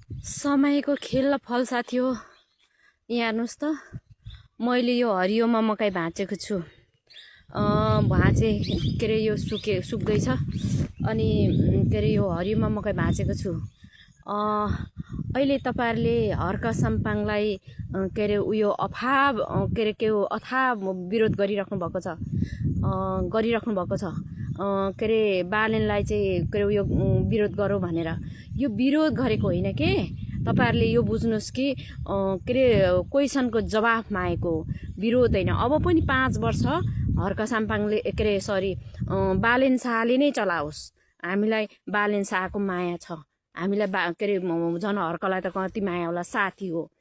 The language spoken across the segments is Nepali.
समयको खेल र फल साथी हो। यहाँ हेर्नुहोस् त, मैले यो हरियोमा मकै भाँचेको छु। भाँचे के अरे यो सुक्दैछ। अनि के अरे यो हरियोमा मकै भाँचेको छु। अहिले तपाईँहरूले हर्क साम्पाङलाई के अरे उयो के अरे अथाह विरोध गरिराख्नु भएको छ। के अरे बालेनलाई चाहिँ के अरे उयो विरोध गरौँ भनेर। यो विरोध गरेको होइन के, तपाईहरुले यो बुझ्नुस् कि के अरे क्वेसनको जवाफ मागेको विरोध होइन। अब पनि 5 वर्ष हर्क साम्पाङले के अरे सरी बालेन शाहले नै चलाओस्। हामीलाई बालेन शाहको माया छ। हामीलाई के अरे जन हर्कलाई त कति माया होला, साथी हो।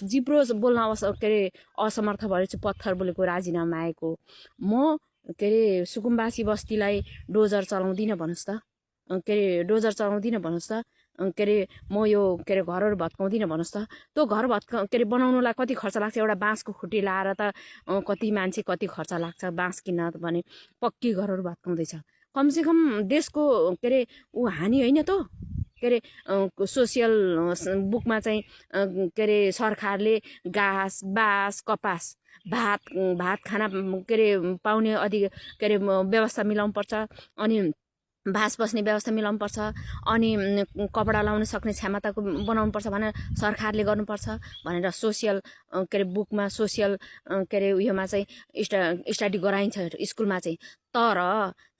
जिब्रो बोल्न के अरे असमर्थ भएर चाहिँ पत्थर बोलेको राजीनामा मागेको। म के अरे सुकुम्बासी बस्तीलाई डोजर चलाउँदिन भन्नुस् त, के अरे डोजर चलाउँदिन भन्नुस् त, के अरे म यो के अरे घरहरू भत्काउँदिन भन्नुस् त। त्यो घर के अरे बनाउनुलाई कति खर्च लाग्छ? एउटा बाँसको खुट्टी लाएर त कति मान्छे कति खर्च लाग्छ बाँस किन्न भने पक्की घरहरू भत्काउँदैछ। कमसेकम देशको के अरे ऊ हानि होइन त। के अरे सोसियल बुकमा चाहिँ के अरे सरकारले घाँस बाँस कपास भात खाना के अरे पाउने के अरे व्यवस्था मिलाउनु पर्छ। अनि बास बस्ने व्यवस्था मिलाउनु पर्छ। अनि कपडा लाउन सक्ने क्षमताको बनाउनु पर्छ भनेर सरकारले गर्नुपर्छ भनेर सोसियल के अरे बुकमा सोसियल के अरे उयोमा चाहिँ स्टडी गराइन्छ स्कुलमा चाहिँ। तर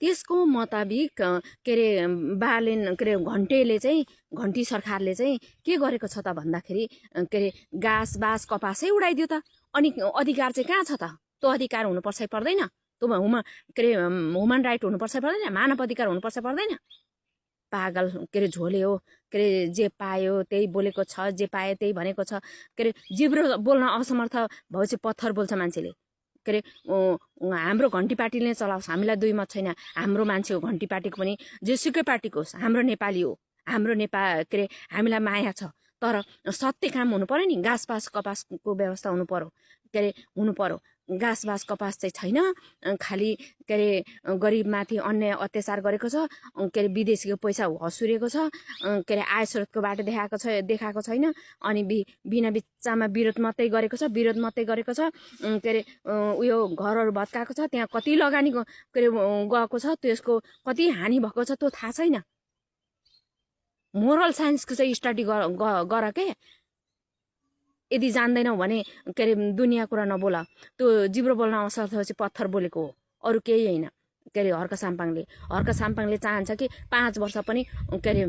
त्यसको मुताबिक के अरे बालेन के अरे घन्टी सरकारले चाहिँ के गरेको छ त भन्दाखेरि के अरे घाँस बास कपासै उडाइदियो त। अनि अधिकार चाहिँ कहाँ छ त? त्यो अधिकार हुनुपर्छ पर्दैन? त्यो के अरे ह्युमन राइट हुनुपर्छ पर्दैन? मानव अधिकार हुनुपर्छ पर्दैन? पागल के अरे झोले हो। के अरे जे पायो त्यही बोलेको छ, जे पायो त्यही भनेको छ। के अरे जिब्रो बोल्न असमर्थ भएपछि पत्थर बोल्छ मान्छेले। के अरे हाम्रो घन्टी पार्टीले चलाओस्, हामीलाई दुई मत छैन। हाम्रो मान्छे हो घन्टी पार्टीको पनि, जेसुकै पार्टीको होस्, हाम्रो नेपाली हो। हाम्रो के अरे हामीलाई माया छ। तर सत्य काम हुनु पर्यो नि। घाँस बास कपासको व्यवस्था हुनु पर्यो। के अरे हुनु पर्यो। घाँस बास कपास चाहिँ छैन। खालि के अरे गरिबमाथि अन्याय अत्याचार गरेको छ। के अरे विदेशीको पैसा हसुरेको छ। के अरे आय स्रोतको बाटो देखाएको छैन। अनि बिना बिच्चामा विरोध मात्रै गरेको छ। के अरे उयो घरहरू भत्काएको छ। त्यहाँ कति लगानी के अरे गएको छ, त्यसको कति हानि भएको छ त्यो थाहा छैन। मोरल साइन्सको चाहिँ स्टडी गर के। यदि जान्दैनौ भने के अरे दुनियाँ कुरा नबोल। त्यो जिब्रो बोल्न असमर्थ भएपछि पत्थर बोलेको हो, अरू केही होइन। के अरे हर्क साम्पाङले चाहन्छ कि 5 वर्ष पनि के अरे